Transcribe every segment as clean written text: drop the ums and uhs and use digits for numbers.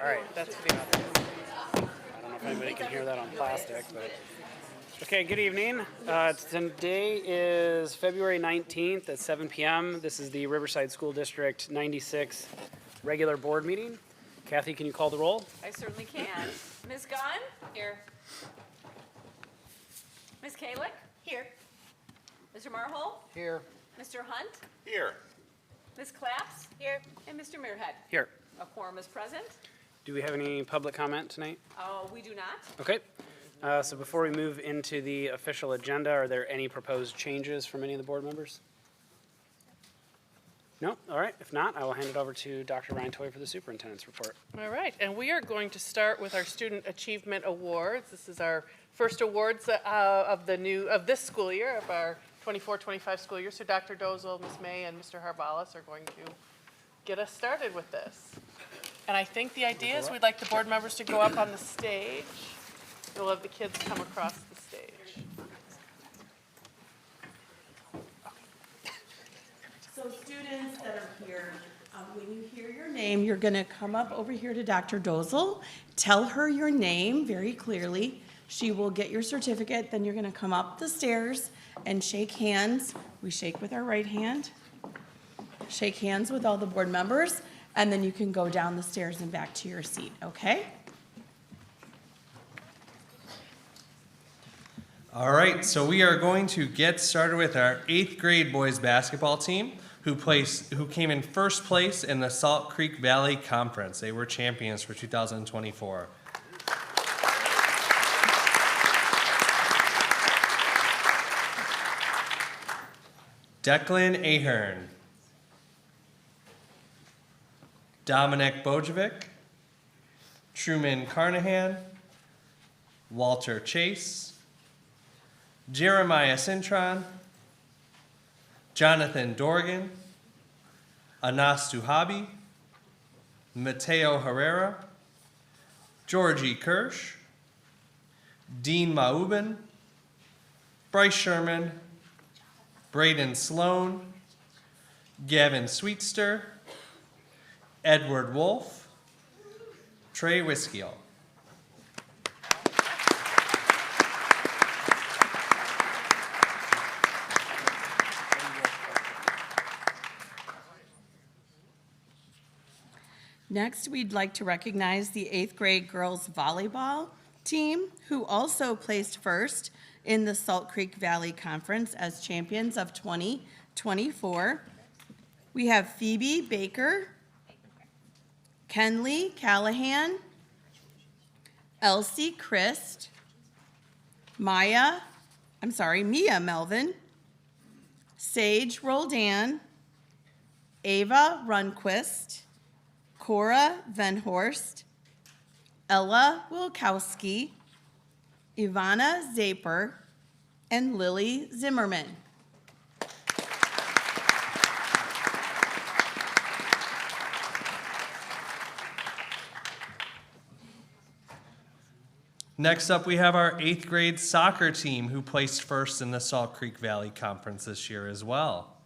All right, that's the I don't know if anybody can hear that on plastic, but okay. Good evening. Today is February 19th at 7 p.m. This is the Riverside School District 96 regular board meeting. Kathy, can you call the roll? I certainly can. Ms. Gunn? Here. Ms. Kalick? Here. Mr. Marhol? Here. Mr. Hunt? Here. Ms. Claps? Here. And Mr. Muirhead? Here. A quorum is present. Do we have any public comment tonight? We do not. Okay. So before we move into the official agenda, are there any proposed changes from any of the board members? No? All right. If not, I will hand it over to Dr. Ryan Toy for the superintendent's report. All right, and we are going to start with our Student Achievement Awards. This is our first awards of this school year, of our 24-25 school year. So Dr. Dozel, Ms. May, and Mr. Harbalis are going to get us started with this. And I think the idea is we'd like the board members to go up on the stage. We'll have the kids come across the stage. So students that are here, when you hear your name, you're going to come up over here to Dr. Dozel, tell her your name very clearly. She will get your certificate, then you're going to come up the stairs and shake hands. We shake with our right hand. Shake hands with all the board members, and then you can go down the stairs and back to your seat, okay? All right, so we are going to get started with our 8th grade boys basketball team who came in first place in the Salt Creek Valley Conference. They were champions for 2024. Declan Ahern, Dominic Bojovic, Truman Carnahan, Walter Chase, Jeremiah Cintron, Jonathan Dorgan, Anas Duhabi, Mateo Herrera, Georgie Kirsch, Dean Maubin, Bryce Sherman, Braden Sloan, Gavin Sweetster, Edward Wolf, Trey Wiskiel. Next, we'd like to recognize the 8th grade girls volleyball team, who also placed first in the Salt Creek Valley Conference as champions of 2024. We have Phoebe Baker, Kenley Callahan, Elsie Christ, Mia Melvin, Sage Roldan, Ava Runquist, Cora Venhorst, Ella Wilkowski, Ivana Zaper, and Lily Zimmerman. Next up, we have our 8th grade soccer team who placed first in the Salt Creek Valley Conference this year as well.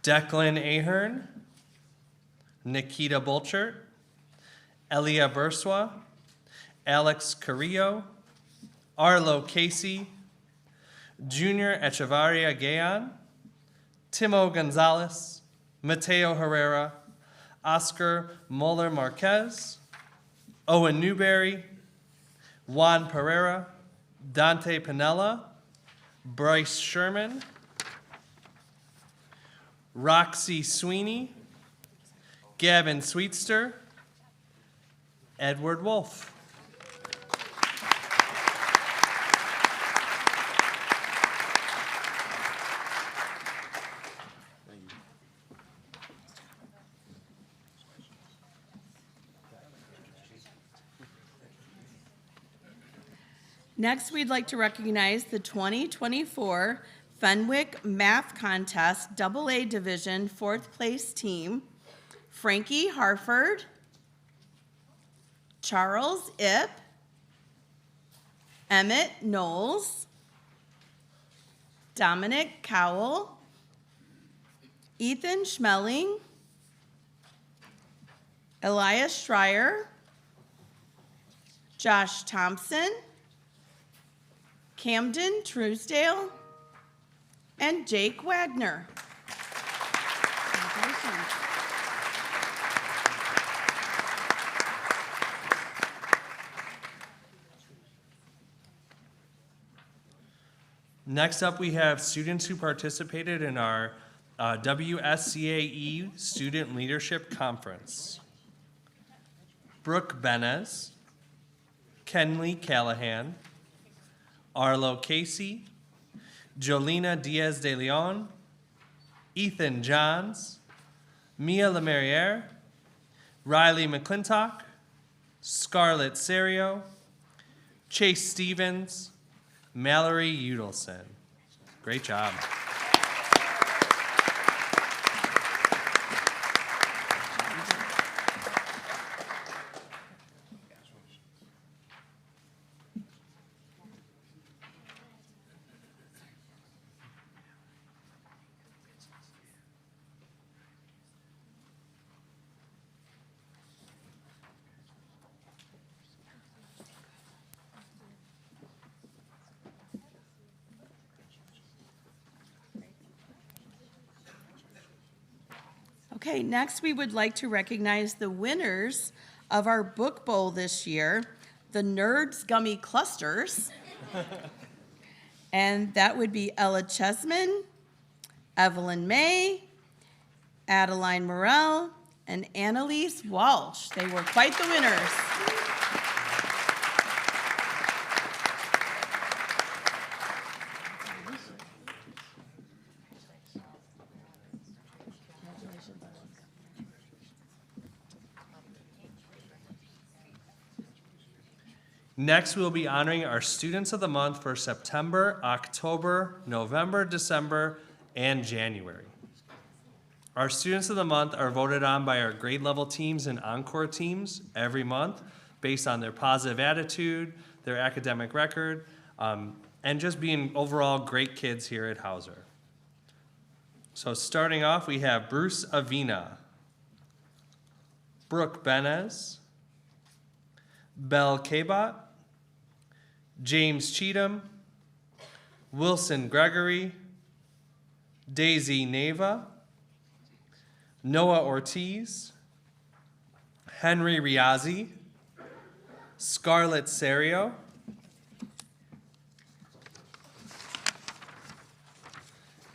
Declan Ahern, Nikita Bolchert, Elia Burswa, Alex Carrillo, Arlo Casey, Junior Echevarria Gayan, Timo Gonzalez, Mateo Herrera, Oscar Moller Marquez, Owen Newberry, Juan Pereira, Dante Pinella, Bryce Sherman, Roxy Sweeney, Gavin Sweetster, Edward Wolf. Next, we'd like to recognize the 2024 Fenwick Math Contest AA Division 4th place team, Frankie Harford, Charles Ip, Emmett Knowles, Dominic Cowell, Ethan Schmeling, Elias Schreier, Josh Thompson, Camden Truesdale, and Jake Wagner. Congratulations. Next up, we have students who participated in our WSCAE Student Leadership Conference. Brooke Benez, Kenley Callahan, Arlo Casey, Jolina Diaz de Leon, Ethan Johns, Mia Lemerriere, Riley McClintock, Scarlett Serio, Chase Stevens, Mallory Udelson. Great job. Okay, next we would like to recognize the winners of our book bowl this year, the Nerds Gummy Clusters. And that would be Ella Chesman, Evelyn May, Adeline Morell, and Annalise Walsh. They were quite the winners. Next, we'll be honoring our Students of the Month for September, October, November, December, and January. Our Students of the Month are voted on by our grade level teams and encore teams every month based on their positive attitude, their academic record, and just being overall great kids here at Hauser. So starting off, we have Bruce Avina, Brooke Benez, Belle Cabot, James Cheatham, Wilson Gregory, Daisy Neva, Noah Ortiz, Henry Riazzi, Scarlett Serio,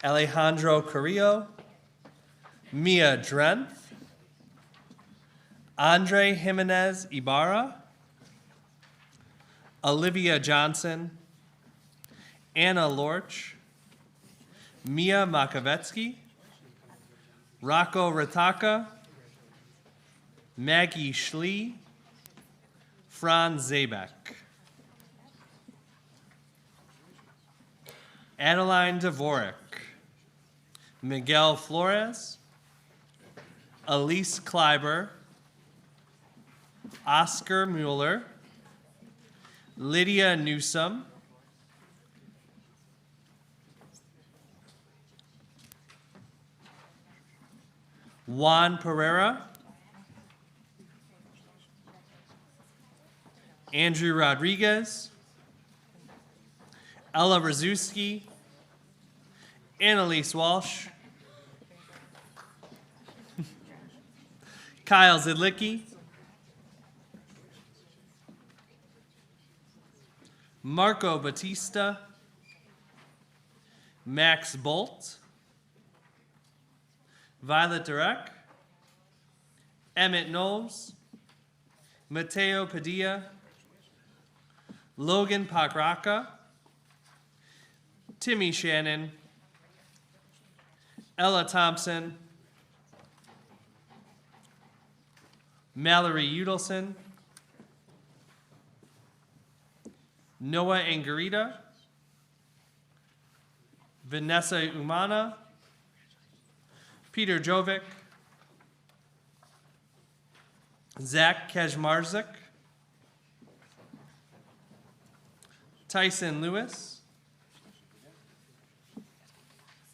Alejandro Carrillo, Mia Drenth, Andre Jimenez Ibarra, Olivia Johnson, Anna Lorch, Mia Makovetsky, Rocco Rataka, Maggie Schlee, Franz Zabek, Adeline Dvorak, Miguel Flores, Elise Kleiber, Oscar Mueller, Lydia Newsom, Juan Pereira, Andrew Rodriguez, Ella Razewski, Annalise Walsh, Kyle Zidlicki, Marco Batista, Max Bolt, Violet Durek, Emmett Knowles, Mateo Padilla, Logan Pakraka, Timmy Shannon, Ella Thompson, Mallory Udelson, Noah Angarita, Vanessa Umana, Peter Jovic, Zach Kajmarzik, Tyson Lewis,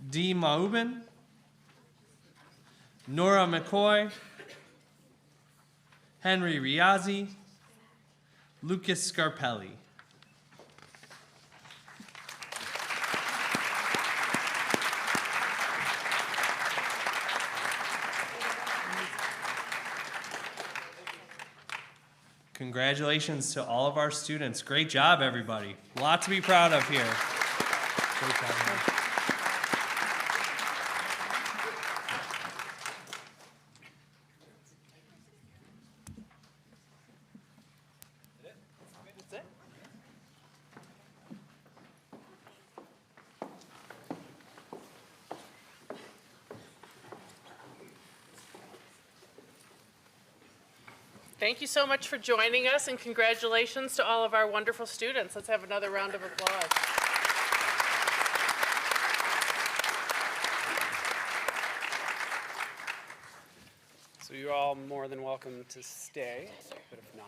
Dee Maubin, Nora McCoy, Henry Riazzi, Lucas Scarpelli. Congratulations to all of our students. Great job, everybody. A lot to be proud of here. Great job. That's it? Thank you so much for joining us, and congratulations to all of our wonderful students. Let's have another round of applause. So you're all more than welcome to stay, but if not,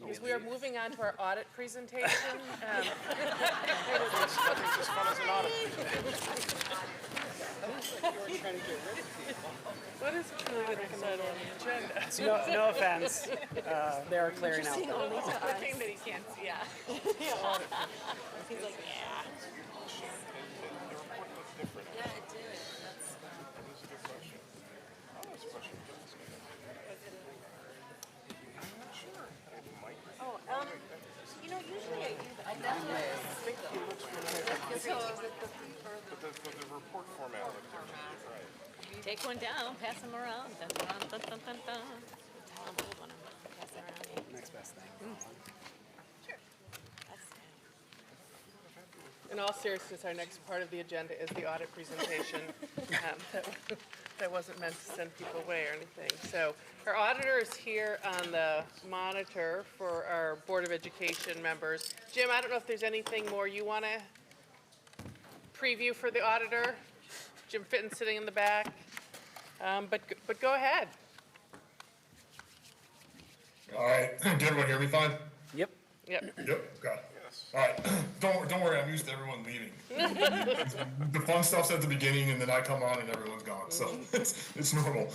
As we are moving on to our audit presentation, what is really the next item on the agenda? so no offense, they are clearing out. The thing that he can't see, yeah. He's like, yeah. You know, usually I do that. The report format looked different. Take one down, pass them around. Dun, dun, dun, dun, dun, dun. I'll hold one, pass it around. Next best thing. In all seriousness, our next part of the agenda is the audit presentation. That wasn't meant to send people away or anything. So our auditor is here on the monitor for our Board of Education members. Jim, I don't know if there's anything more you want to preview for the auditor? Jim Fitton sitting in the back. But go ahead. All right, can everyone hear me fine? Yep. Yep. Yep, okay. All right, don't worry, I'm used to everyone leaving. The fun stuff's at the beginning and then I come on and everyone's gone, so it's normal.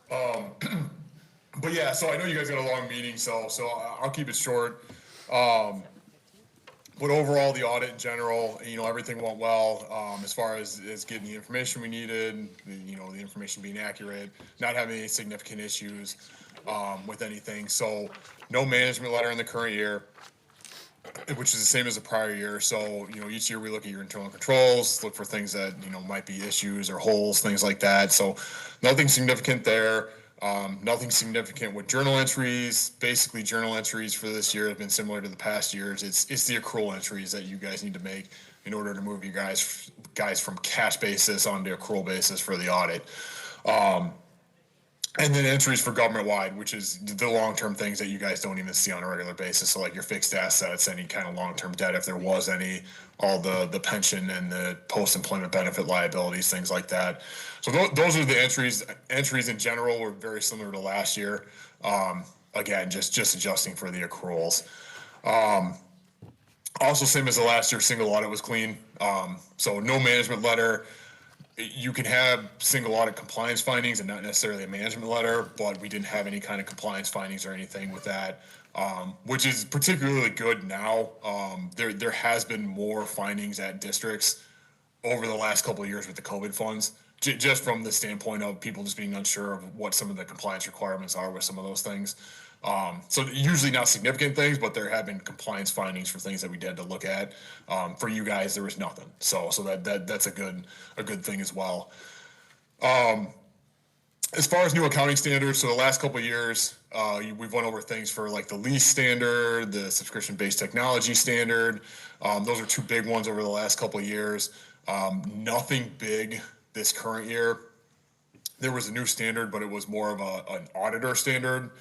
But yeah, so I know you guys got a long meeting, so I'll keep it short. But overall, the audit in general, everything went well, as far as getting the information we needed, the information being accurate, not having any significant issues, with anything. So no management letter in the current year, which is the same as the prior year. So, each year we look at your internal controls, look for things that, might be issues or holes, things like that. So nothing significant there. Nothing significant with journal entries. Basically, journal entries for this year have been similar to the past years. It's the accrual entries that you guys need to make in order to move you guys from cash basis onto accrual basis for the audit. And then entries for government-wide, which is the long-term things that you guys don't even see on a regular basis. So like your fixed assets, any kind of long-term debt, if there was any, all the pension and the post-employment benefit liabilities, things like that. So those are the entries. Entries in general were very similar to last year. Again, just adjusting for the accruals. Also, same as the last year, single audit was clean. So no management letter. You can have single audit compliance findings and not necessarily a management letter, but we didn't have any kind of compliance findings or anything with that, which is particularly good now. There has been more findings at districts over the last couple of years with the COVID funds, just from the standpoint of people just being unsure of what some of the compliance requirements are with some of those things. So usually not significant things, but there have been compliance findings for things that we had to look at. For you guys, there was nothing. So that's a good thing as well. As far as new accounting standards, so the last couple of years, we've went over things for like the lease standard, the subscription-based technology standard. Those are two big ones over the last couple of years. Nothing big this current year. There was a new standard, but it was more of an auditor standard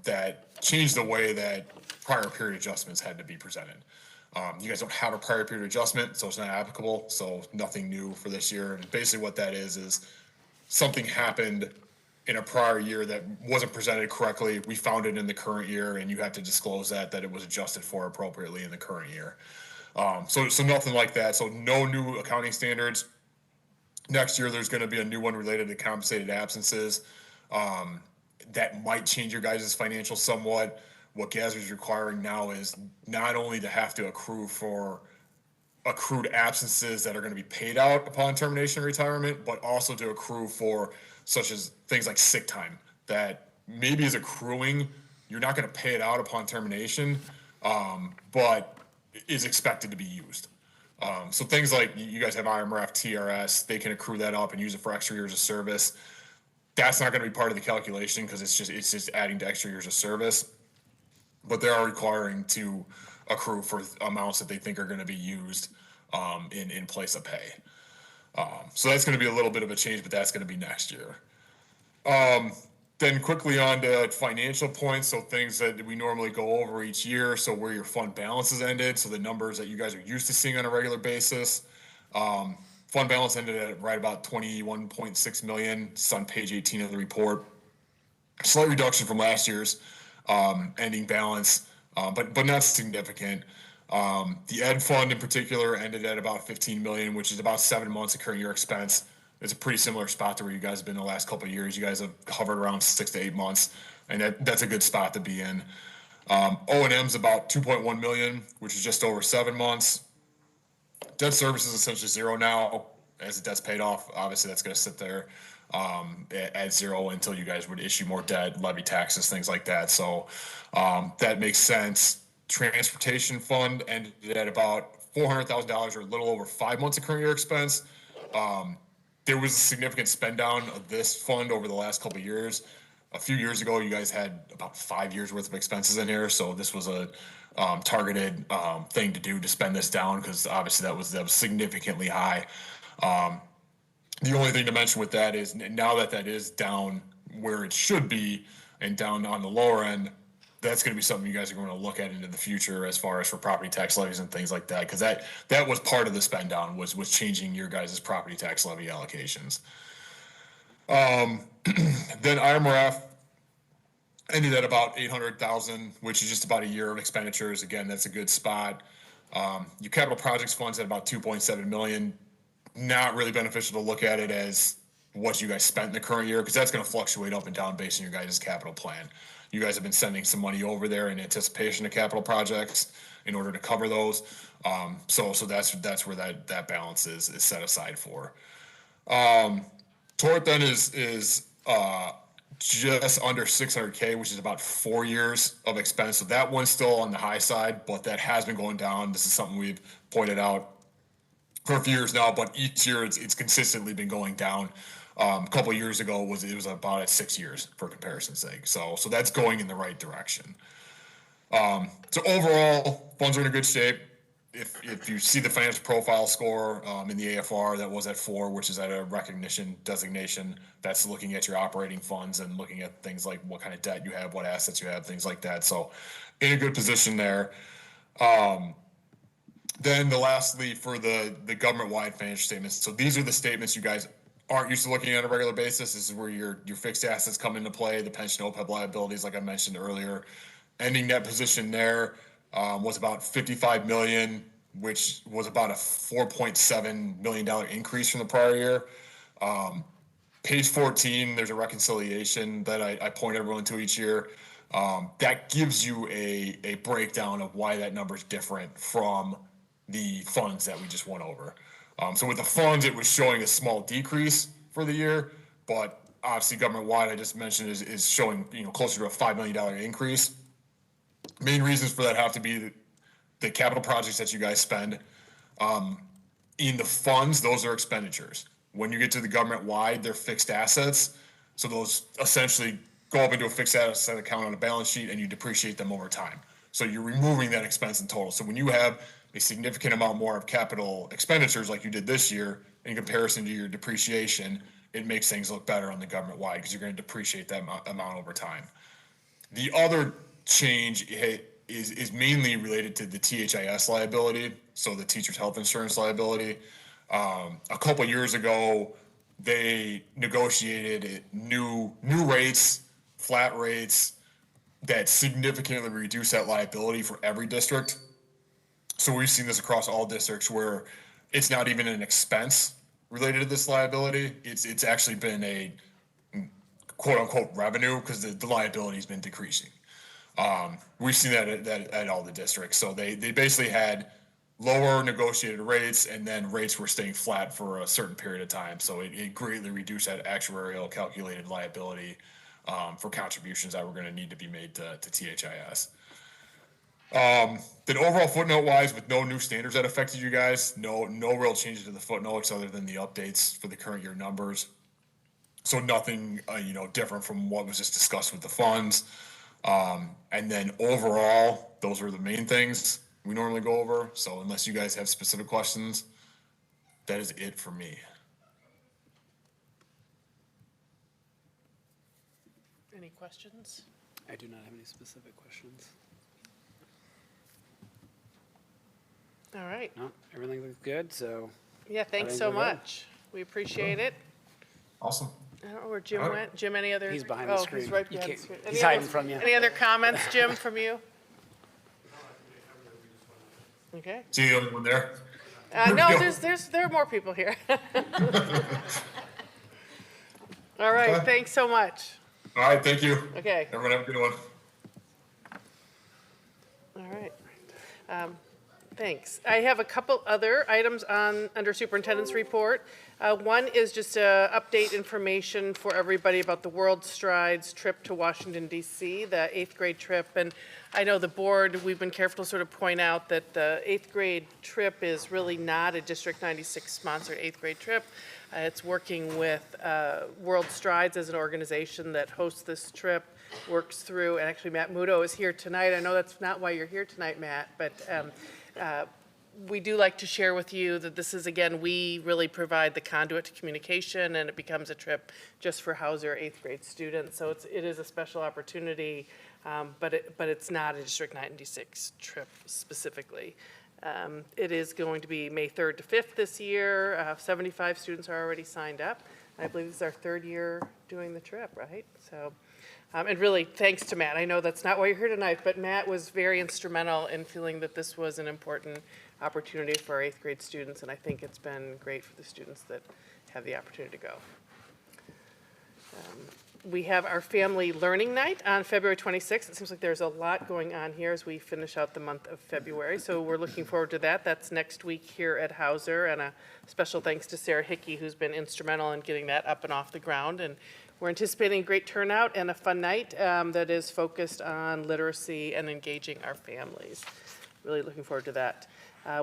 that changed the way that prior period adjustments had to be presented. You guys don't have a prior period adjustment, so it's not applicable. So nothing new for this year. And basically what that is something happened in a prior year that wasn't presented correctly. We found it in the current year, and you have to disclose that it was adjusted for appropriately in the current year. So nothing like that. So no new accounting standards. Next year, there's going to be a new one related to compensated absences. That might change your guys' financials somewhat. What GASB is requiring now is not only to have to accrue for accrued absences that are going to be paid out upon termination of retirement, but also to accrue for such as things like sick time that maybe is accruing. You're not going to pay it out upon termination, but is expected to be used. So things like you guys have IMRF, TRS, they can accrue that up and use it for extra years of service. That's not going to be part of the calculation because it's just adding to extra years of service. But they are requiring to accrue for amounts that they think are going to be used in place of pay. So that's going to be a little bit of a change, but that's going to be next year. Then quickly on to financial points, so things that we normally go over each year, so where your fund balances ended, so the numbers that you guys are used to seeing on a regular basis. Fund balance ended at right about 21.6 million. It's on page 18 of the report. Slight reduction from last year's ending balance, but not significant. The ed fund in particular ended at about 15 million, which is about 7 months of current year expense. It's a pretty similar spot to where you guys have been the last couple of years. You guys have hovered around 6 to 8 months, and that's a good spot to be in. O&M's about 2.1 million, which is just over 7 months. Debt service is essentially zero now. As the debt's paid off, obviously that's going to sit there at zero until you guys would issue more debt, levy taxes, things like that. So that makes sense. Transportation fund ended at about $400,000 or a little over 5 months of current year expense. There was a significant spend down of this fund over the last couple of years. A few years ago, you guys had about 5 years worth of expenses in here, so this was a targeted thing to do to spend this down because obviously that was significantly high. The only thing to mention with that is now that is down where it should be and down on the lower end, that's going to be something you guys are going to look at into the future as far as for property tax levies and things like that, because that was part of the spend down was changing your guys' property tax levy allocations. Then IMRF ended at about 800,000, which is just about a year of expenditures. Again, that's a good spot. Your capital projects funds at about 2.7 million. Not really beneficial to look at it as what you guys spent in the current year because that's going to fluctuate up and down based on your guys' capital plan. You guys have been sending some money over there in anticipation of capital projects in order to cover those. So that's where that balance is set aside for. Tort then is just under 600K, which is about 4 years of expense. So that one's still on the high side, but that has been going down. This is something we've pointed out for a few years now, but each year it's consistently been going down. A couple of years ago it was about at 6 years for comparison's sake. So that's going in the right direction. So overall, funds are in a good shape. If you see the financial profile score in the AFR, that was at 4, which is at a recognition designation. That's looking at your operating funds and looking at things like what kind of debt you have, what assets you have, things like that. So in a good position there. Then lastly for the government-wide financial statements. So these are the statements you guys aren't used to looking at on a regular basis. This is where your fixed assets come into play, the pension OPEB liabilities, like I mentioned earlier. Ending net position there was about 55 million, which was about a $4.7 million increase from the prior year. Page 14, there's a reconciliation that I point everyone to each year. That gives you a breakdown of why that number is different from the funds that we just went over. So with the funds, it was showing a small decrease for the year, but obviously government-wide, I just mentioned, is showing closer to a $5 million increase. Main reasons for that have to be the capital projects that you guys spend. In the funds, those are expenditures. When you get to the government-wide, they're fixed assets. So those essentially go up into a fixed asset account on a balance sheet and you depreciate them over time. So you're removing that expense in total. So when you have a significant amount more of capital expenditures like you did this year in comparison to your depreciation, it makes things look better on the government-wide because you're going to depreciate that amount over time. The other change is mainly related to the THIS liability, so the teacher's health insurance liability. A couple years ago, they negotiated new rates, flat rates, that significantly reduce that liability for every district. So we've seen this across all districts where it's not even an expense related to this liability. It's actually been a quote unquote revenue because the liability has been decreasing. We've seen that at all the districts. So they basically had lower negotiated rates, and then rates were staying flat for a certain period of time. So it greatly reduced that actuarial calculated liability for contributions that were going to need to be made to THIS. Then overall footnote wise, with no new standards that affected you guys, no real changes to the footnotes other than the updates for the current year numbers. So nothing, different from what was just discussed with the funds. And then overall, those were the main things we normally go over. So unless you guys have specific questions, that is it for me. Any questions? I do not have any specific questions. All right. No, everything looks good, so. Yeah, thanks think so we're good. much. We appreciate it. Awesome. I don't know where Jim All right. went. Jim, any other? He's behind the Oh, screen. he's right You behind the can't- screen. he's Any hiding other- from you. Any other comments, Jim, from you? Okay. See the only one there? No, there are more people here. All right, Okay. thanks so much. All right, thank you. Okay, Everyone have a good one. all right. Thanks. I have a couple other items under superintendent's report. One is just update information for everybody about the World Strides trip to Washington DC, the 8th grade trip. And I know the board, we've been careful to sort of point out that the 8th grade trip is really not a District 96 sponsored 8th grade trip. It's working with World Strides as an organization that hosts this trip, works through, and actually Matt Muto is here tonight. I know that's not why you're here tonight, Matt, but we do like to share with you that this is, again, we really provide the conduit to communication, and it becomes a trip just for Hauser 8th grade students. So it is a special opportunity, but it's not a District 96 trip specifically. It is going to be May 3rd to 5th this year. 75 students are already signed up. I believe this is our 3rd year doing the trip, right? So. And really, thanks to Matt. I know that's not why you're here tonight, but Matt was very instrumental in feeling that this was an important opportunity for our 8th grade students, and I think it's been great for the students that have the opportunity to go. We have our family learning night on February 26th. It seems like there's a lot going on here as we finish out the month of February, so we're looking forward to that. That's next week here at Hauser, and a special thanks to Sarah Hickey, who's been instrumental in getting that up and off the ground. And we're anticipating a great turnout and a fun night that is focused on literacy and engaging our families. Really looking forward to that.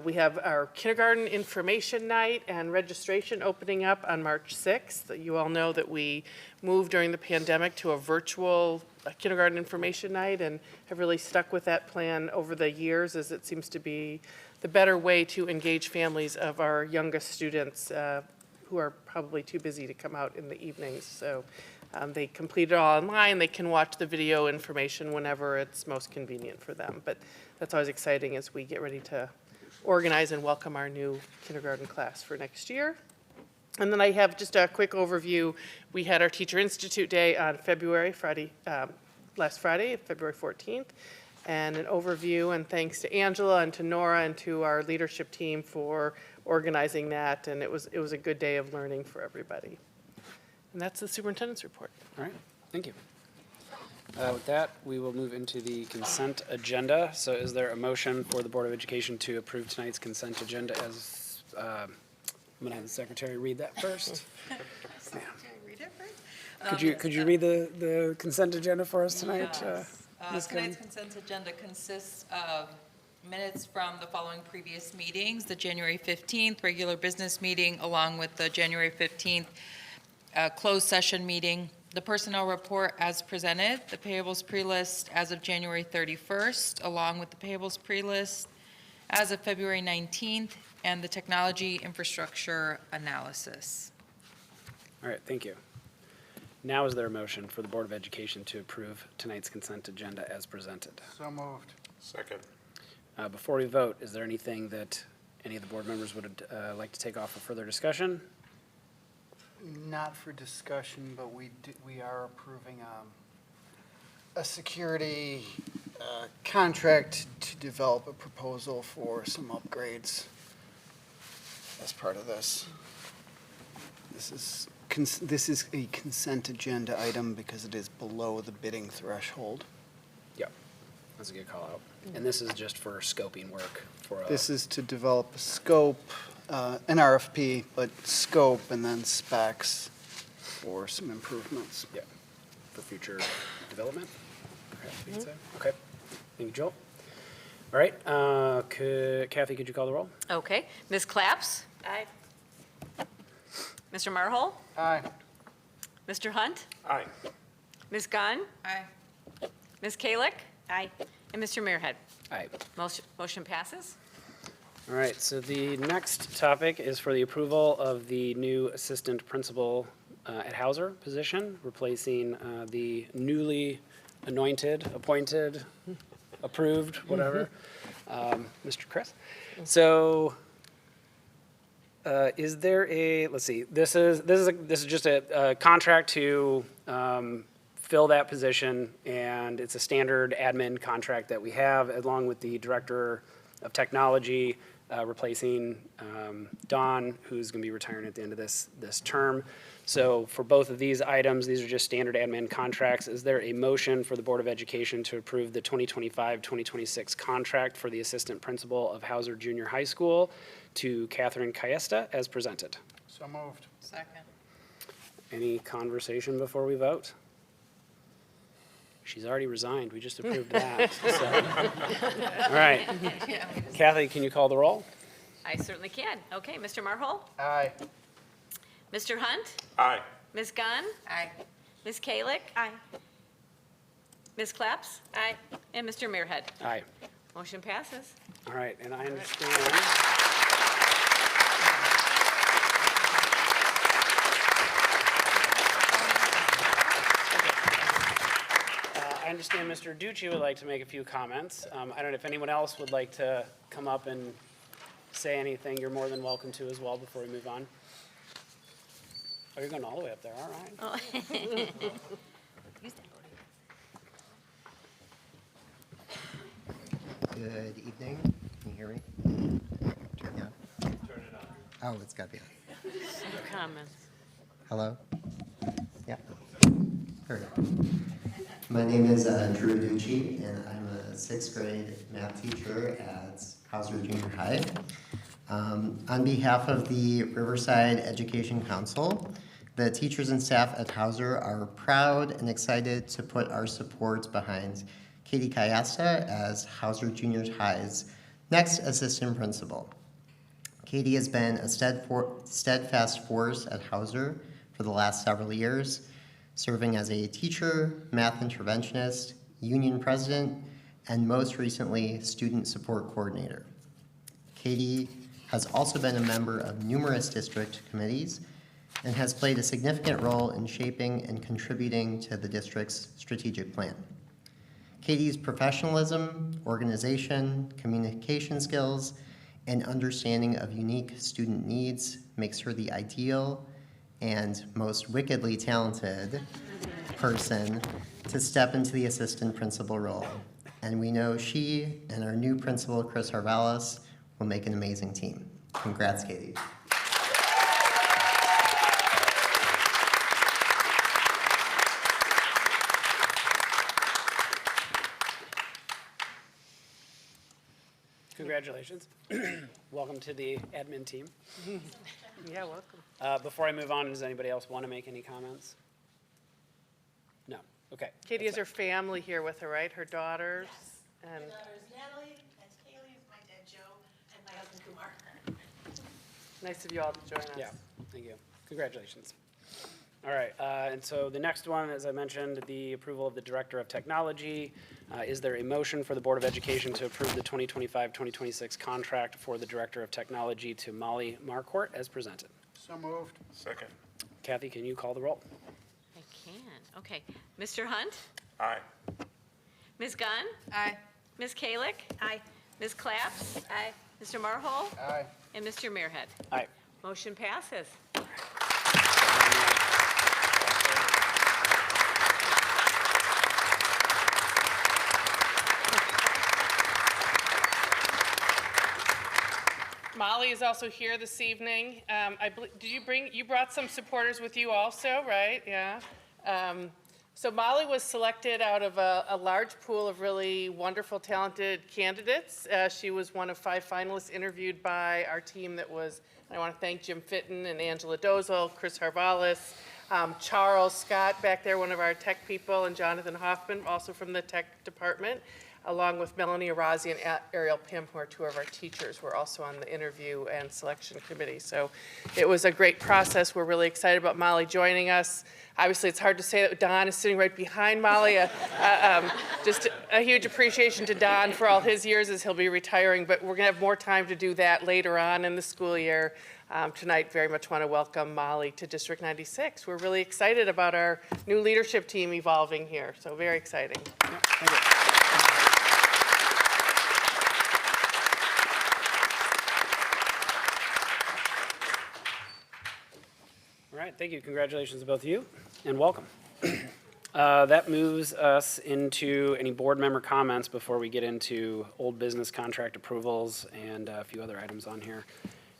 We have our kindergarten information night and registration opening up on March 6th. You all know that we moved during the pandemic to a virtual kindergarten information night and have really stuck with that plan over the years, as it seems to be the better way to engage families of our youngest students who are probably too busy to come out in the evenings. So they complete it all online. They can watch the video information whenever it's most convenient for them. But that's always exciting as we get ready to organize and welcome our new kindergarten class for next year. And then I have just a quick overview. We had our Teacher Institute Day on last Friday, February 14th, and an overview, and thanks to Angela and to Nora and to our leadership team for organizing that, and it was a good day of learning for everybody. And that's the superintendent's report. All right, thank you. With that, we will move into the consent agenda. So is there a motion for the Board of Education to approve tonight's consent agenda as, I'm going to have the secretary read that first. Read it first? Could you read the consent agenda for us tonight? Ms. Tonight's consent agenda consists of minutes from the following previous meetings: the January 15th regular business meeting, along with the January 15th closed session meeting, the personnel report as presented, the payables pre-list as of January 31st, along with the payables pre-list as of February 19th, and the technology infrastructure analysis. All right, thank you. Now is there a motion for the Board of Education to approve tonight's consent agenda as presented? So moved. Second. Before we vote, is there anything that any of the board members would like to take off for further discussion? Not for discussion, but we are approving a security contract to develop a proposal for some upgrades as part of this. This is a consent agenda item because it is below the bidding threshold. Yep, that's a good call out. And this is just for scoping work for This is to develop a scope, an RFP, but scope and then specs for some improvements. yeah, for future development. Perhaps we could say. Okay, thank you, Joel. All right, Kathy, could you call the roll? Okay. Ms. Claps? Aye. Mr. Marhol? Aye. Mr. Hunt? Aye. Ms. Gunn? Aye. Ms. Kalick? Aye. And Mr. Muirhead? Aye. Motion passes. All right, so the next topic is for the approval of the new assistant principal at Hauser position, replacing the newly appointed, approved, whatever, Mr. Chris. So, is there a? Let's see. This is just a contract to fill that position, and it's a standard admin contract that we have, along with the director of technology, replacing Dawn, who's going to be retiring at the end of this term. So for both of these items, these are just standard admin contracts. Is there a motion for the Board of Education to approve the 2025-2026 contract for the assistant principal of Hauser Junior High School to Catherine Cayesta as presented? So moved. Second. Any conversation before we vote? She's already resigned. We just approved that. So. All right. Kathy, can you call the roll? I certainly can. Okay, Mr. Marhol? Aye. Mr. Hunt? Aye. Ms. Gunn? Aye. Ms. Kalick? Aye. Ms. Claps? Aye. And Mr. Muirhead? Aye. Motion passes. All right, and I understand. I understand Mr. Ducci would like to make a few comments. I don't know if anyone else would like to come up and say anything. You're more than welcome to as well before we move on. Oh, you're going all the way up there, all right. Good evening. Can you hear me? Turn it on. Turn it on. Oh, it's got to be on. No comments. Hello? Yeah. Perfect. My name is Drew Ducci, and I'm a 6th grade math teacher at Hauser Junior High. On behalf of the Riverside Education Council, the teachers and staff at Hauser are proud and excited to put our support behind Katie Cayesta as Hauser Junior High's next assistant principal. Katie has been a steadfast force at Hauser for the last several years, serving as a teacher, math interventionist, union president, and most recently, student support coordinator. Katie has also been a member of numerous district committees and has played a significant role in shaping and contributing to the district's strategic plan. Katie's professionalism, organization, communication skills, and understanding of unique student needs makes her the ideal and most wickedly talented person to step into the assistant principal role. And we know she and our new principal, Chris Harvalis, will make an amazing team. Congrats, Katie. Congratulations. Welcome to the admin team. Yeah, welcome. Before I move on, does anybody else want to make any comments? No. Okay. Katie has her family here with her, right? Her daughters and. My daughter is Natalie, that's Kaylee, my dad Joe, and my husband Kumar. Nice of you all to join us. Yeah, thank you. Congratulations. All right, and so the next one, as I mentioned, the approval of the Director of Technology. Is there a motion for the Board of Education to approve the 2025-2026 contract for the Director of Technology to Molly Marquardt as presented? So moved. Second. Kathy, can you call the roll? I can. Okay. Mr. Hunt? Aye. Ms. Gunn? Aye. Ms. Kalick? Aye. Ms. Claps? Aye. Mr. Marhol? Aye. And Mr. Muirhead? Aye. Motion passes. Molly is also here this evening. You brought some supporters with you also, right? Yeah. So Molly was selected out of a large pool of really wonderful, talented candidates. She was one of 5 finalists interviewed by our team that was, I want to thank Jim Fitton and Angela Dozel, Chris Harvalis, Charles Scott back there, one of our tech people, and Jonathan Hoffman, also from the tech department, along with Melanie Arazi and Ariel Pim, who are 2 of our teachers, were also on the interview and selection committee. So it was a great process. We're really excited about Molly joining us. Obviously, it's hard to say that Don is sitting right behind Molly. Just a huge appreciation to Don for all his years as he'll be retiring, but we're going to have more time to do that later on in the school year. Tonight, very much want to welcome Molly to District 96. We're really excited about our new leadership team evolving here, so very exciting. Yeah, thank you. All right, thank you. Congratulations to both of you, and welcome. That moves us into any board member comments before we get into old business contract approvals and a few other items on here.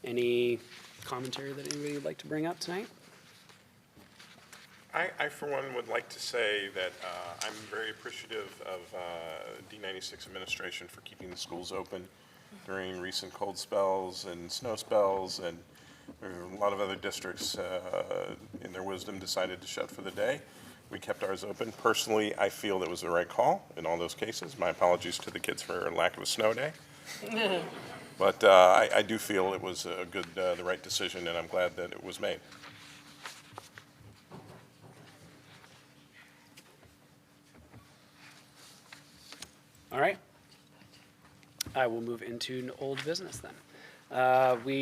Any commentary that anybody would like to bring up tonight? I, for one, would like to say that I'm very appreciative of D96 administration for keeping the schools open during recent cold spells and snow spells, and a lot of other districts, in their wisdom, decided to shut for the day. We kept ours open. Personally, I feel that was the right call in all those cases. My apologies to the kids for a lack of a snow day. But I do feel it was a good, the right decision, and I'm glad that it was made. All right. I will move into old business then.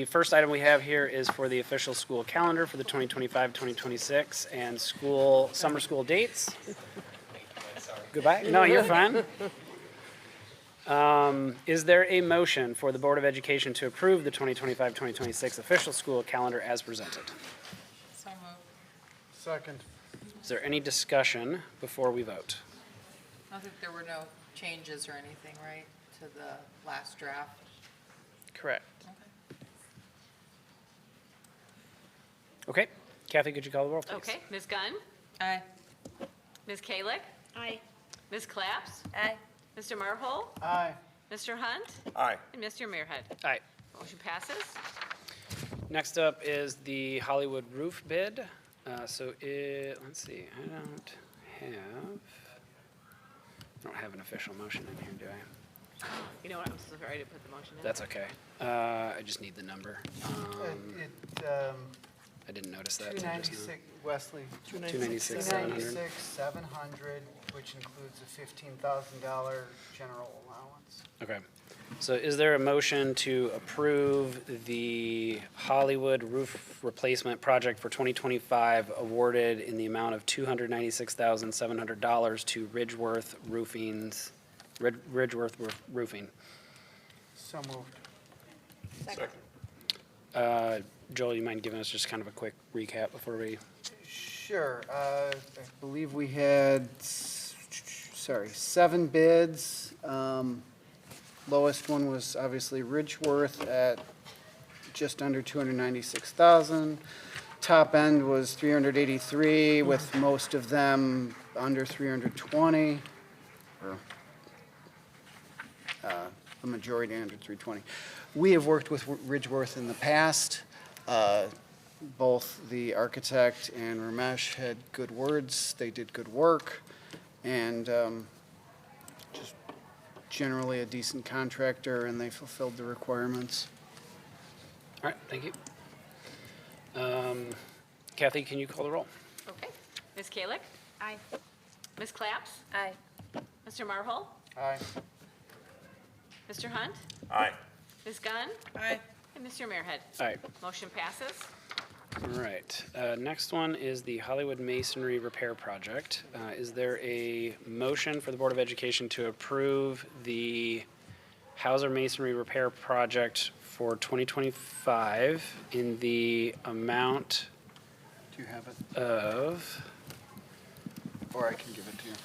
First item we have here is for the official school calendar for the 2025-2026 and summer school dates. Goodbye. No, you're fine. Is there a motion for the Board of Education to approve the 2025-2026 official school calendar as presented? So moved. Second. Is there any discussion before we vote? I don't think there were no changes or anything, right, to the last draft? Correct. Okay. Kathy, could you call the roll, please? Okay, Ms. Gunn? Aye. Ms. Kalick? Aye. Ms. Claps? Aye. Mr. Marhol? Aye. Mr. Hunt? Aye. And Mr. Muirhead? Aye. Motion passes. Next up is the Hollywood roof bid. Let's see, I don't have an official motion in here, do I? You know what, I'm so sorry I didn't put the motion in. That's okay. I just need the number. I didn't notice that. till just now. 296, Wesley. 296, 700. 700, which includes a $15,000 general allowance. Okay. So is there a motion to approve the Hollywood roof replacement project for 2025 awarded in the amount of $296,700 to Ridgeworth Roofing? So moved. Second. Joel, you mind giving us just kind of a quick recap before we? Sure. I believe we had, 7 bids. Lowest one was obviously Ridgeworth at just under 296,000. Top end was 383, with most of them under 320, or a majority under 320. We have worked with Ridgeworth in the past. Both the architect and Ramesh had good words. They did good work, and just generally a decent contractor, and they fulfilled the requirements. All right, thank you. Kathy, can you call the roll? Okay. Ms. Kalick? Aye. Ms. Claps? Aye. Mr. Marhol? Aye. Mr. Hunt? Aye. Ms. Gunn? Aye. And Mr. Muirhead? All right. Motion passes. All right. Next one is the Hollywood Masonry Repair Project. Is there a motion for the Board of Education to approve the Hauser Masonry Repair Project for 2025 in the amount Do you have it? of, Or I can give it to you.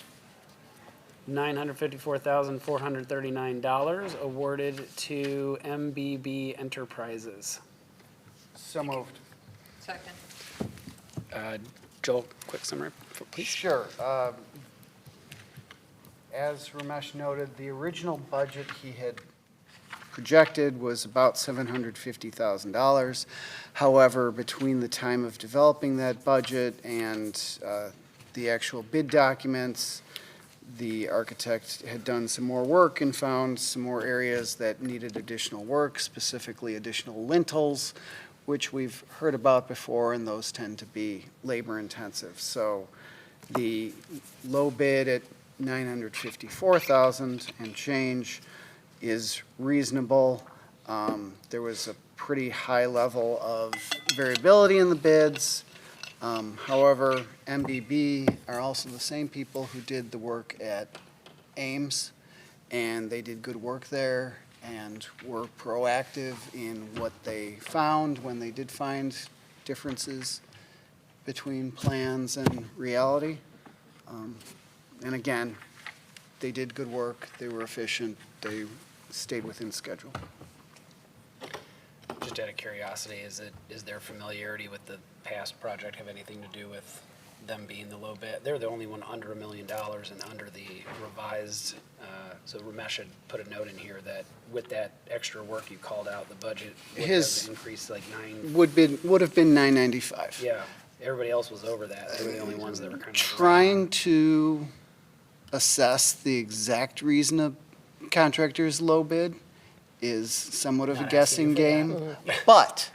$954,439 awarded to MBB Enterprises. So moved. Second. Joel, quick summary, please. Sure. As Ramesh noted, the original budget he had projected was about $750,000. However, between the time of developing that budget and the actual bid documents, the architect had done some more work and found some more areas that needed additional work, specifically additional lintels, which we've heard about before, and those tend to be labor intensive. So the low bid at $954,000 and change is reasonable. There was a pretty high level of variability in the bids. However, MBB are also the same people who did the work at Ames, and they did good work there and were proactive in what they found when they did find differences between plans and reality. And again, they did good work, they were efficient, they stayed within schedule. Just out of curiosity, is their familiarity with the past project have anything to do with them being the low bid? They're the only one under $1 million and under the revised, so Ramesh had put a note in here that with that extra work you called out, the budget would His have increased like nine. would have been $995. Yeah, everybody else was over that. They were the only ones that were kind of. Trying to assess the exact reason a contractor's low bid is somewhat of a Not guessing asking you for game, but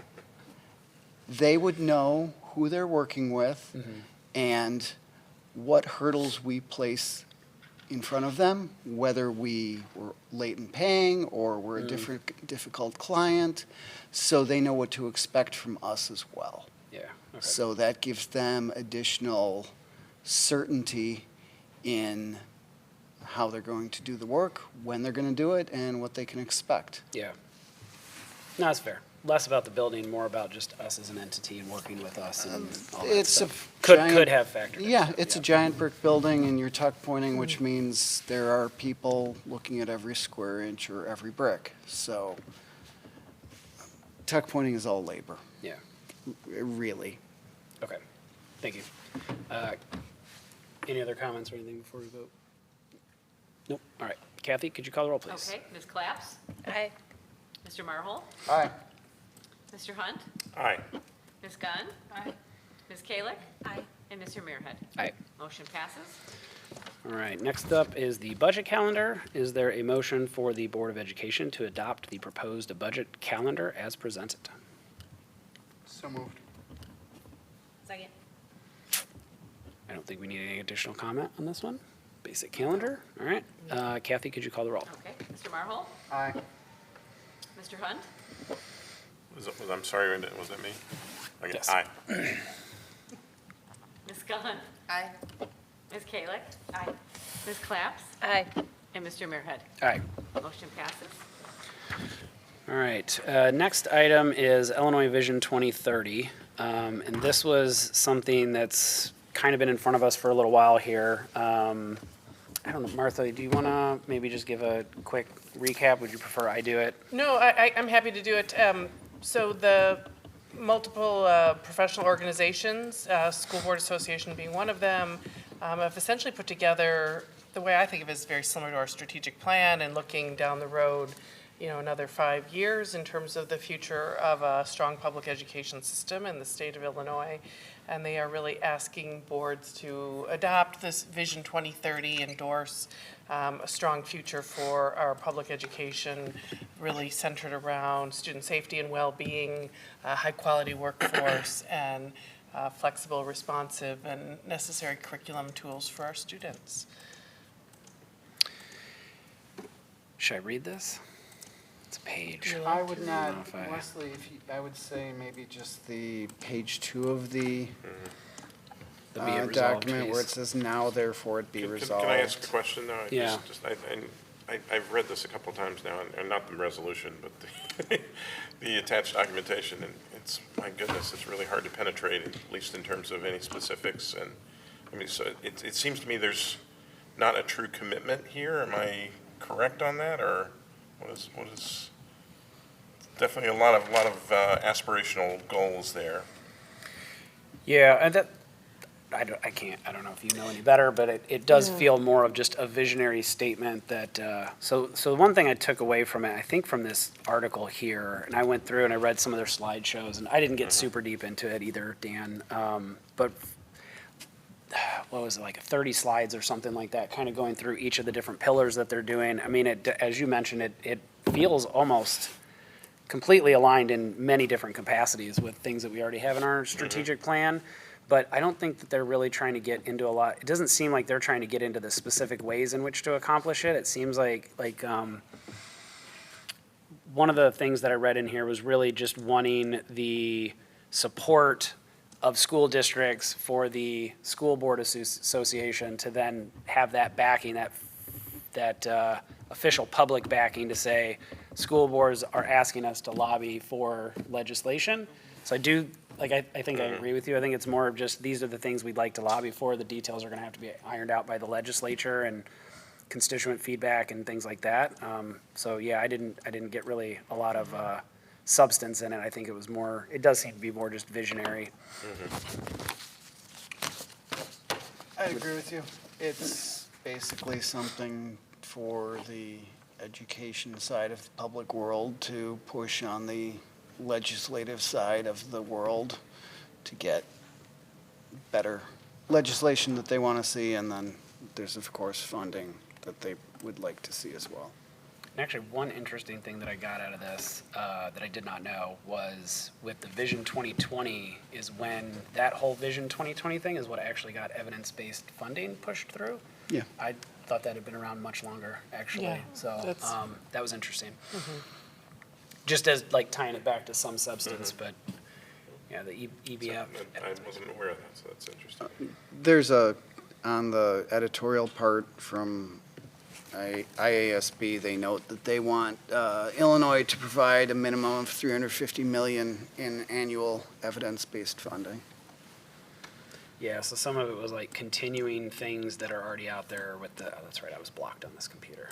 they would know who they're working with and what hurdles we place in front of them, whether we were late in paying or we're a difficult client, so they know what to expect from us as well. Yeah, okay. So that gives them additional certainty in how they're going to do the work, when they're going to do it, and what they can expect. Yeah. No, that's fair. Less about the building, more about just us as an entity and working with us and all that It's a stuff. giant- Could have factored into Yeah, it, it's a giant brick building, and you're tuck pointing, which means there are people looking at every square inch or every brick. So tuck pointing is all labor, Yeah, really. okay. Thank you. Any other comments or anything before we vote? Nope. All right. Kathy, could you call the roll, please? Okay, Ms. Claps? Aye. Mr. Marhol? Aye. Mr. Hunt? Aye. Ms. Gunn? Aye. Ms. Kalick? Aye. And Mr. Muirhead? Aye. Motion passes. All right. Next up is the budget calendar. Is there a motion for the Board of Education to adopt the proposed budget calendar as presented? So moved. Second. I don't think we need any additional comment on this one. Basic calendar. All right. Kathy, could you call the roll? Okay, Mr. Marhol? Aye. Mr. Hunt? I'm sorry, was that me? Okay, Yes. aye. Ms. Gunn? Aye. Ms. Kalick? Aye. Ms. Claps? Aye. And Mr. Muirhead? All right. Motion passes. All right. Next item is Illinois Vision 2030. And this was something that's kind of been in front of us for a little while here. I don't know, Martha, do you want to maybe just give a quick recap? Would you prefer I do it? No, I'm happy to do it. So the multiple professional organizations, School Board Association being one of them, have essentially put together, the way I think of it is very similar to our strategic plan and looking down the road, another 5 years in terms of the future of a strong public education system in the state of Illinois. And they are really asking boards to adopt this Vision 2030, endorse a strong future for our public education, really centered around student safety and well-being, high-quality workforce, and flexible, responsive, and necessary curriculum tools for our students. Should I read this? It's a page. I would not, I don't know if I- Wesley, I would say maybe just the page 2 of the The be it resolved document where it piece. says now therefore it be resolved. Can I ask a question now? Yeah. I've read this a couple of times now, and not the resolution, but the attached documentation, and it's, my goodness, it's really hard to penetrate, at least in terms of any specifics. And I mean, so it seems to me there's not a true commitment here. Am I correct on that, or what is? Definitely a lot of aspirational goals there. Yeah, and that, I don't know if you know any better, but it does feel more of just a visionary statement that, so the one thing I took away from it, I think from this article here, and I went through and I read some of their slideshows, and I didn't get super deep into it either, Dan, but what was it, like 30 slides or something like that, kind of going through each of the different pillars that they're doing. I mean, as you mentioned, it feels almost completely aligned in many different capacities with things that we already have in our strategic plan. But I don't think that they're really trying to get into a lot. It doesn't seem like they're trying to get into the specific ways in which to accomplish it. It seems like one of the things that I read in here was really just wanting the support of school districts for the school board association to then have that backing, that official public backing to say school boards are asking us to lobby for legislation. So I do, I think I agree with you. I think it's more of just, these are the things we'd like to lobby for. The details are gonna have to be ironed out by the legislature and constituent feedback and things like that. So yeah, I didn't get really a lot of substance in it. I think it was more, it does seem to be more just visionary. I agree with you. It's basically something for the education side of the public world to push on the legislative side of the world to get better legislation that they want to see, and then there's of course funding that they would like to see as well. And actually, one interesting thing that I got out of this that I did not know was with the Vision 2020 is when that whole Vision 2020 thing is what actually got evidence-based funding pushed through. Yeah. I thought that had been around much longer, actually. Yeah, So that was interesting. Just as like tying it back to some substance, but yeah, the EBF. I wasn't aware of that, so that's interesting. There's on the editorial part from IASB, they note that they want Illinois to provide a minimum of $350 million in annual evidence-based funding. Yeah, so some of it was like continuing things that are already out there with the, oh, that's right, I was blocked on this computer.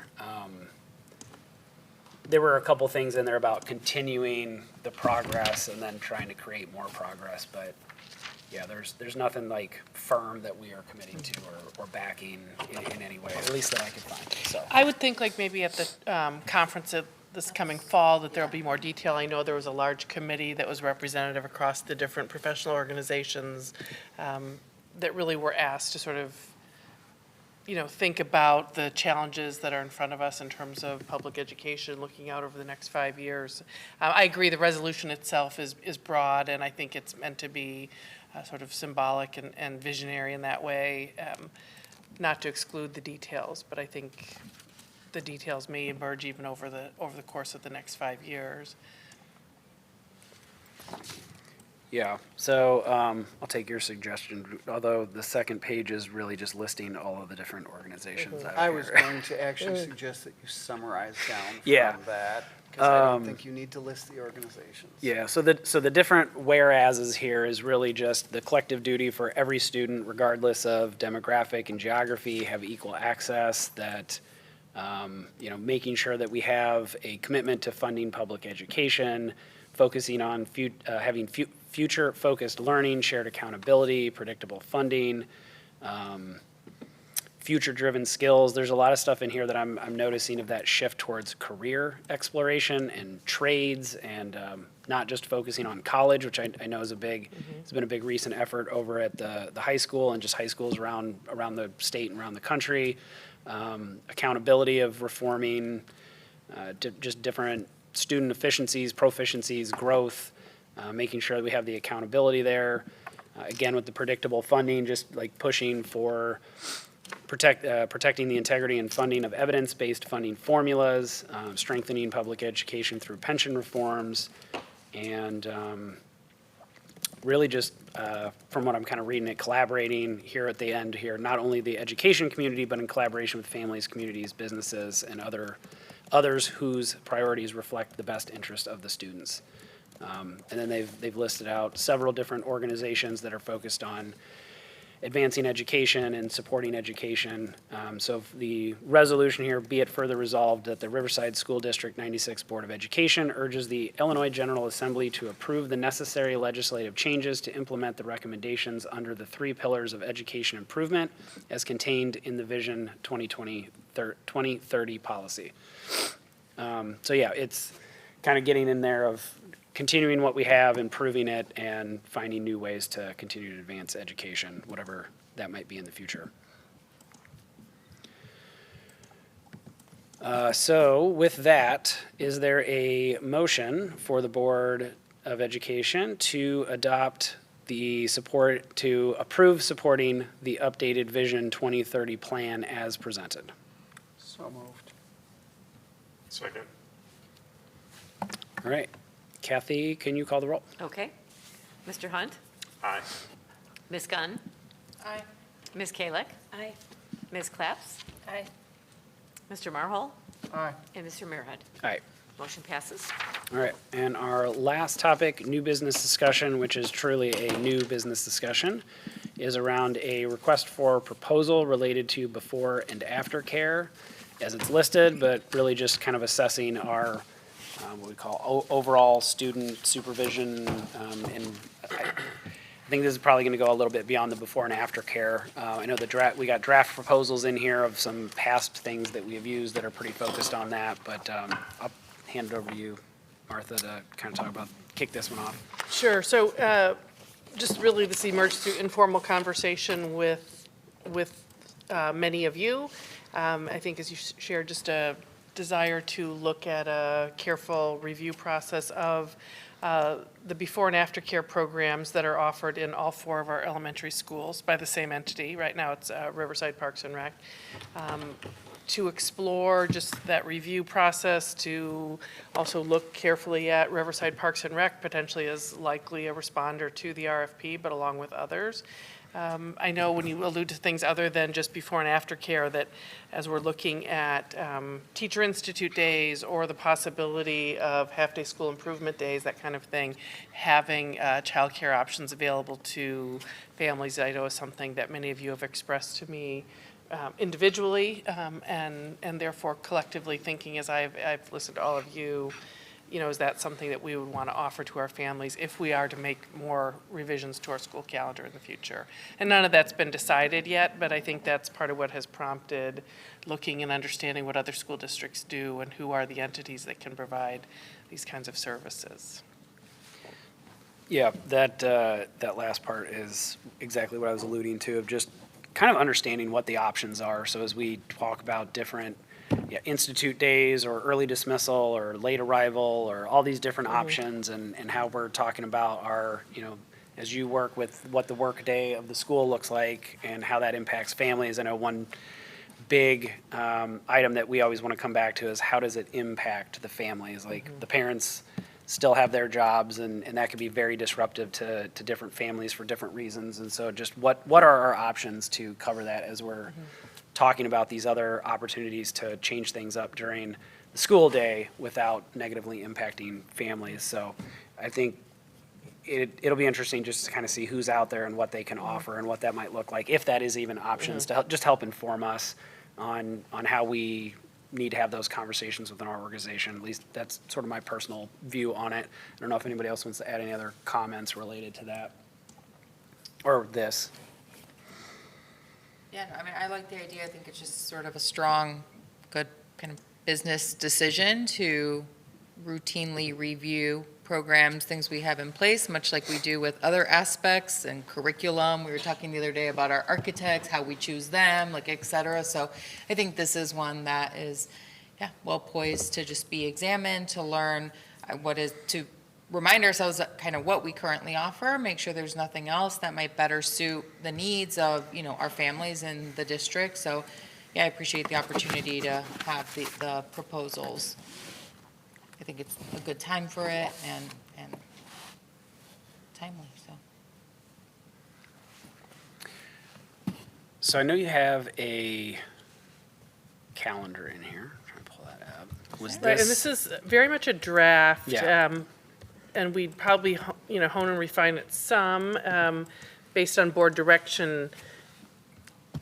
There were a couple things in there about continuing the progress and then trying to create more progress, but yeah, there's nothing like firm that we are committing to or backing in any way, at least that I could find, so. I would think like maybe at the conference this coming fall that there'll be more detail. I know there was a large committee that was representative across the different professional organizations that really were asked to sort of, think about the challenges that are in front of us in terms of public education, looking out over the next 5 years. I agree the resolution itself is broad, and I think it's meant to be sort of symbolic and visionary in that way, not to exclude the details, but I think the details may emerge even over the course of the next 5 years. Yeah, so I'll take your suggestion, although the second page is really just listing all of the different organizations out I here. was going to actually suggest that you summarize down Yeah. from that, because I don't think you need to list the organizations. Yeah, so the different whereases here is really just the collective duty for every student, regardless of demographic and geography, have equal access, that making sure that we have a commitment to funding public education, focusing on having future-focused learning, shared accountability, predictable funding, future-driven skills. There's a lot of stuff in here that I'm noticing of that shift towards career exploration and trades, and not just focusing on college, which I know is it's been a big recent effort over at the high school and just high schools around the state and around the country. Accountability of reforming just different student efficiencies, proficiencies, growth, making sure that we have the accountability there. Again, with the predictable funding, just like pushing for protecting the integrity and funding of evidence-based funding formulas, strengthening public education through pension reforms, and really just, from what I'm kind of reading it, collaborating here at the end here, not only the education community, but in collaboration with families, communities, businesses, and others whose priorities reflect the best interest of the students. And then they've listed out several different organizations that are focused on advancing education and supporting education. So the resolution here, be it further resolved that the Riverside School District 96 Board of Education urges the Illinois General Assembly to approve the necessary legislative changes to implement the recommendations under the 3 pillars of education improvement as contained in the Vision 2030 policy. So yeah, it's kind of getting in there of continuing what we have, improving it, and finding new ways to continue to advance education, whatever that might be in the future. So with that, is there a motion for the Board of Education to adopt the support, to approve supporting the updated Vision 2030 plan as presented? So moved. Second. All right. Kathy, can you call the roll? Okay. Mr. Hunt? Aye. Ms. Gunn? Aye. Ms. Kalick? Aye. Ms. Claps? Aye. Mr. Marhol? Aye. And Mr. Muirhead? All right. Motion passes. All right, and our last topic, new business discussion, which is truly a new business discussion, is around a request for proposal related to before and after care, as it's listed, but really just kind of assessing our, what we call overall student supervision, and I think this is probably going to go a little bit beyond the before and after care. I know we got draft proposals in here of some past things that we have used that are pretty focused on that, but I'll hand it over to you, Martha, to kind of talk about, kick this one off. Sure. So just really this emerged through informal conversation with many of you. I think as you shared just a desire to look at a careful review process of the before and after care programs that are offered in all 4 of our elementary schools by the same entity. Right now it's Riverside Parks and Rec. To explore just that review process, to also look carefully at Riverside Parks and Rec potentially as likely a responder to the RFP, but along with others. I know when you allude to things other than just before and after care, that as we're looking at Teacher Institute days or the possibility of half-day school improvement days, that kind of thing, having childcare options available to families, I know is something that many of you have expressed to me individually, and therefore collectively thinking as I've listened to all of you, is that something that we would want to offer to our families if we are to make more revisions to our school calendar in the future? And none of that's been decided yet, but I think that's part of what has prompted looking and understanding what other school districts do and who are the entities that can provide these kinds of services. Yeah, that last part is exactly what I was alluding to, of just kind of understanding what the options are. So as we talk about different institute days or early dismissal or late arrival or all these different options, and how we're talking about our, as you work with what the work day of the school looks like and how that impacts families. I know one big item that we always want to come back to is how does it impact the families? Like the parents still have their jobs, and that can be very disruptive to different families for different reasons. And so just what are our options to cover that as we're talking about these other opportunities to change things up during the school day without negatively impacting families. So I think it'll be interesting just to kind of see who's out there and what they can offer and what that might look like, if that is even options, to just help inform us on how we need to have those conversations within our organization. At least that's sort of my personal view on it. I don't know if anybody else wants to add any other comments related to that or this. Yeah, no, I mean, I like the idea. I think it's just sort of a strong, good kind of business decision to routinely review programs, things we have in place, much like we do with other aspects and curriculum. We were talking the other day about our architects, how we choose them, like et cetera. So I think this is one that is, well poised to just be examined, to learn to remind ourselves kind of what we currently offer, make sure there's nothing else that might better suit the needs of, our families in the district. So I appreciate the opportunity to have the proposals. I think it's a good time for it and timely, So I know you have a calendar in here. I'm trying to pull that up. Right, and this is very much a draft. Yeah. And we'd probably, hone and refine it some. based on board direction,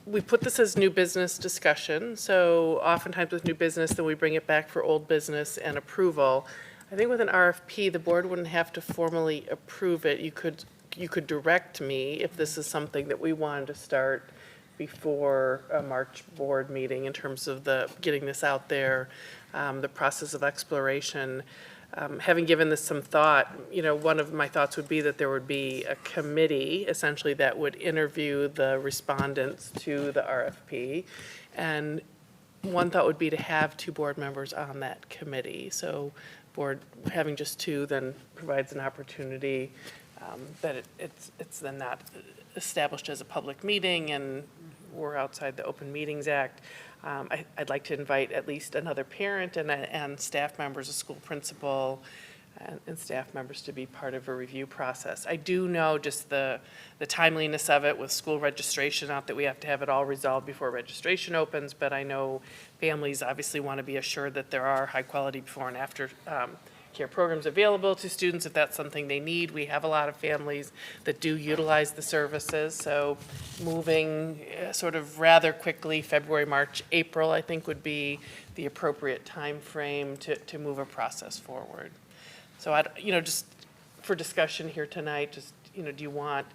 we put this as new business discussion, so oftentimes with new business, then we bring it back for old business and approval. I think with an RFP, the board wouldn't have to formally approve it. You could direct me if this is something that we wanted to start before a March board meeting in terms of getting this out there, the process of exploration. Having given this some thought, one of my thoughts would be that there would be a committee, essentially, that would interview the respondents to the RFP. And one thought would be to have 2 board members on that committee. So board, having just 2 then provides an opportunity that it's then not established as a public meeting and we're outside the Open Meetings Act. I'd like to invite at least another parent and staff members, a school principal, and staff members to be part of a review process. I do know just the timeliness of it with school registration, not that we have to have it all resolved before registration opens, but I know families obviously want to be assured that there are high-quality before and after care programs available to students if that's something they need. We have a lot of families that do utilize the services, so moving sort of rather quickly, February, March, April, I think would be the appropriate time frame to move a process forward. So just for discussion here tonight, do you want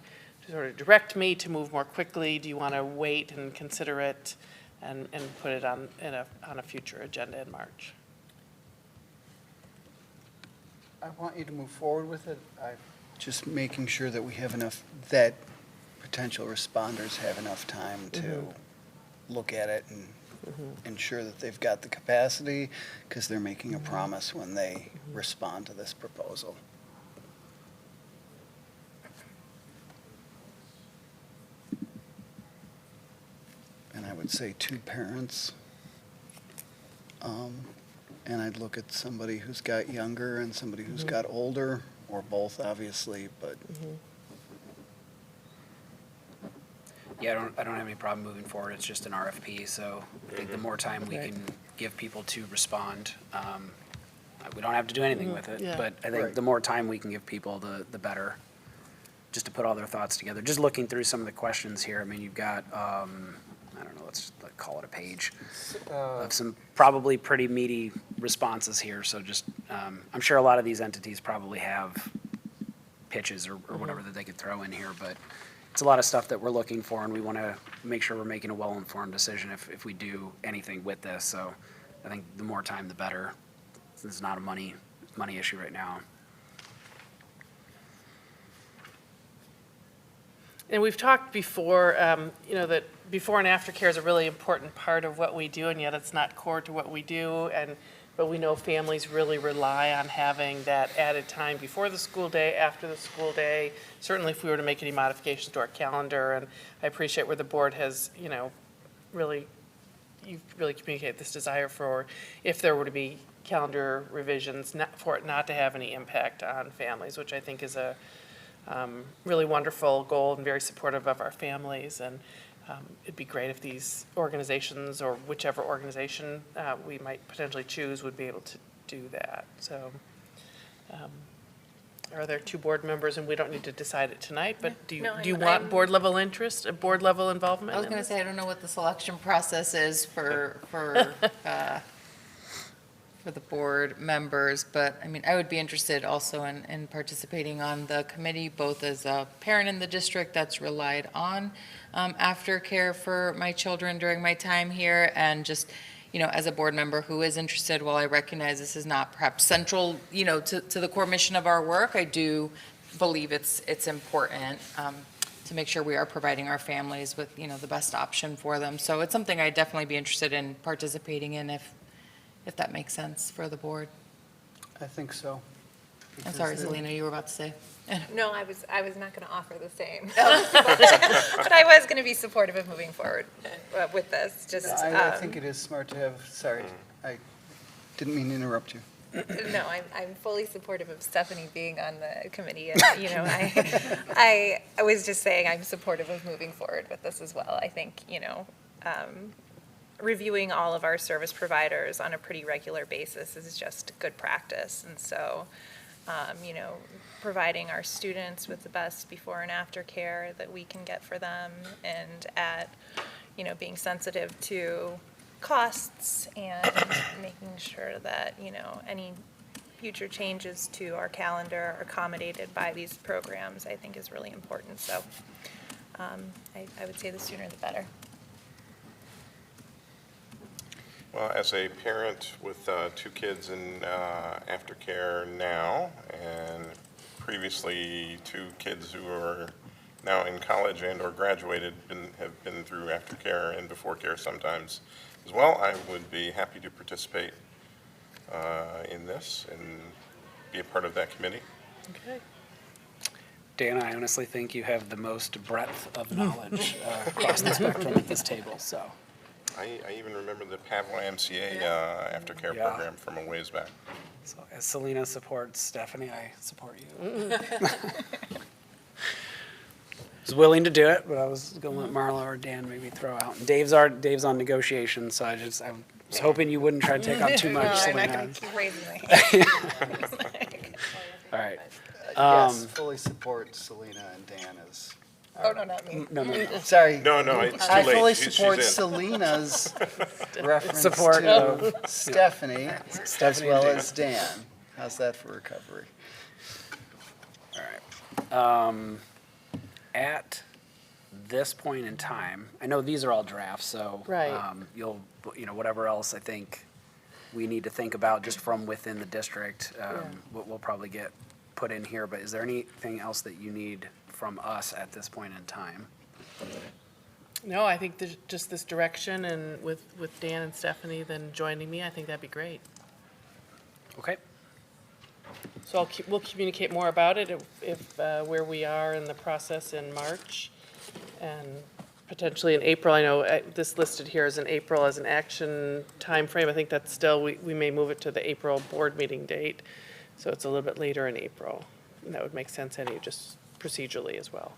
to sort of direct me to move more quickly? Do you want to wait and consider it and put it on a future agenda in March? I want you to move forward with it. I'm just making sure that we have enough, that potential responders have enough time to look at it and ensure that they've got the capacity, because they're making a promise when they respond to this proposal. And I would say 2 parents. And I'd look at somebody who's got younger and somebody who's got older, or both, obviously, but. Yeah, I don't have any problem moving forward. It's just an RFP, so I think the more time we can give people to respond, we don't have to do anything with it, but I think the more time we can give people, the better, just to put all their thoughts together. Just looking through some of the questions here, I mean, you've got, I don't know, let's call it a page of some probably pretty meaty responses here. So just, I'm sure a lot of these entities probably have pitches or whatever that they could throw in here, but it's a lot of stuff that we're looking for, and we want to make sure we're making a well-informed decision if we do anything with this. So I think the more time, the better. This is not a money issue right now. And we've talked before, that before and after care is a really important part of what we do, and yet it's not core to what we do. But we know families really rely on having that added time before the school day, after the school day. Certainly if we were to make any modifications to our calendar, and I appreciate where the board has, you've really communicated this desire for if there were to be calendar revisions, for it not to have any impact on families, which I think is a really wonderful goal and very supportive of our families. And it'd be great if these organizations, or whichever organization we might potentially choose, would be able to do that. So are there 2 board members, and we don't need to decide it tonight, but do you want board level interest, board level involvement? I was going to say, I don't know what the selection process is for the board members, but I mean, I would be interested also in participating on the committee, both as a parent in the district that's relied on aftercare for my children during my time here, and just, as a board member who is interested, while I recognize this is not perhaps central, to the core mission of our work, I do believe it's important to make sure we are providing our families with, the best option for them. So it's something I'd definitely be interested in participating in if that makes sense for the board. I think so. I'm sorry, Selena, you were about to say. No, I was not going to offer the same. But I was going to be supportive of moving forward with this. I think it is smart to have, sorry, I didn't mean to interrupt you. No, I'm fully supportive of Stephanie being on the committee, and I was just saying I'm supportive of moving forward with this as well. I think reviewing all of our service providers on a pretty regular basis is just good practice, and so you know, providing our students with the best before and after care that we can get for them, and at, you know, being sensitive to costs and making sure that, you know, any future changes to our calendar are accommodated by these programs, I think is really important. So I would say the sooner the better. Well, as a parent with 2 kids in aftercare now, and previously 2 kids who are now in college and or graduated, have been through aftercare and before care sometimes as well, I would be happy to participate in this and be a part of that committee. Okay. Dan, I honestly think you have the most breadth of knowledge across the spectrum at this table, so. I even remember the Pavlo MCA aftercare Yeah. program from a ways back. So as Selena supports Stephanie, I support you. I was willing to do it, but I was going to let Marla or Dan maybe throw out. And Dave's on negotiation, so I was hoping you wouldn't try to take on too much, No, I'm Selena. not going to keep raising my hand. All right. Yes, fully support Selena and Dan as, Oh, no, not me. No. sorry. No, it's too I late. fully She's support in. Selena's reference Support to of Stephanie as Stephanie well and Dan. as Dan. How's that for recovery? All right. At this point in time, I know these are all drafts, so Right. you'll, whatever else I think we need to think about just from within the district, we'll probably get put in here. But is there anything else that you need from us at this point in time? No, I think just this direction, and with Dan and Stephanie then joining me, I think that'd be great. Okay. So we'll communicate more about it if where we are in the process in March, and potentially in April. I know this listed here as in April as an action timeframe. I think that's still, we may move it to the April board meeting date, so it's a little bit later in April. And that would make sense just procedurally as well.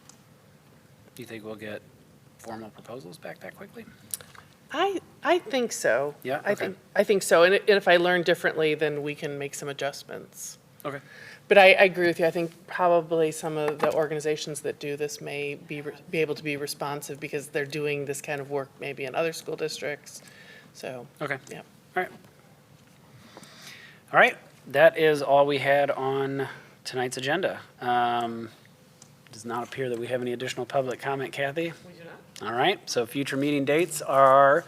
Do you think we'll get formal proposals back that quickly? I think so. Yeah, okay. I think so. And if I learn differently, then we can make some adjustments. Okay. But I agree with you. I think probably some of the organizations that do this may be able to be responsive because they're doing this kind of work maybe in other school districts. So, Okay. yeah. All right. All right. That is all we had on tonight's agenda. Does not appear that we have any additional public comment, Kathy. We do not. All right. So future meeting dates are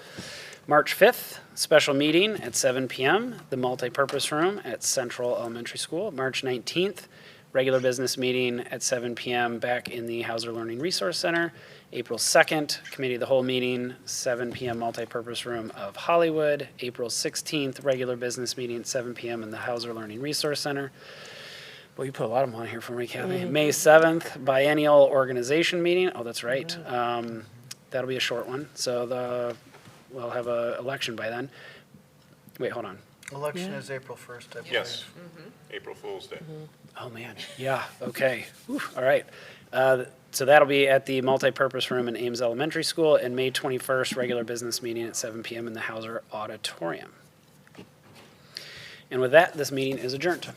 March 5th, special meeting at 7 p.m., the multipurpose room at Central Elementary School. March 19th, regular business meeting at 7 p.m. back in the Hauser Learning Resource Center. April 2nd, committee of the whole meeting, 7 p.m. multipurpose room of Hollywood. April 16th, regular business meeting at 7 p.m. in the Hauser Learning Resource Center. Well, you put a lot of them on here for me, Kathy. May 7th, biennial organization meeting. Oh, that's right. That'll be a short one. So we'll have an election by then. Wait, hold on. Election is April 1st, I believe. Yes, April Fool's Day. Oh, man. Yeah, okay. Whew, all right. So that'll be at the multipurpose room in Ames Elementary School, and May 21st, regular business meeting at 7 p.m. in the Hauser Auditorium. And with that, this meeting is adjourned.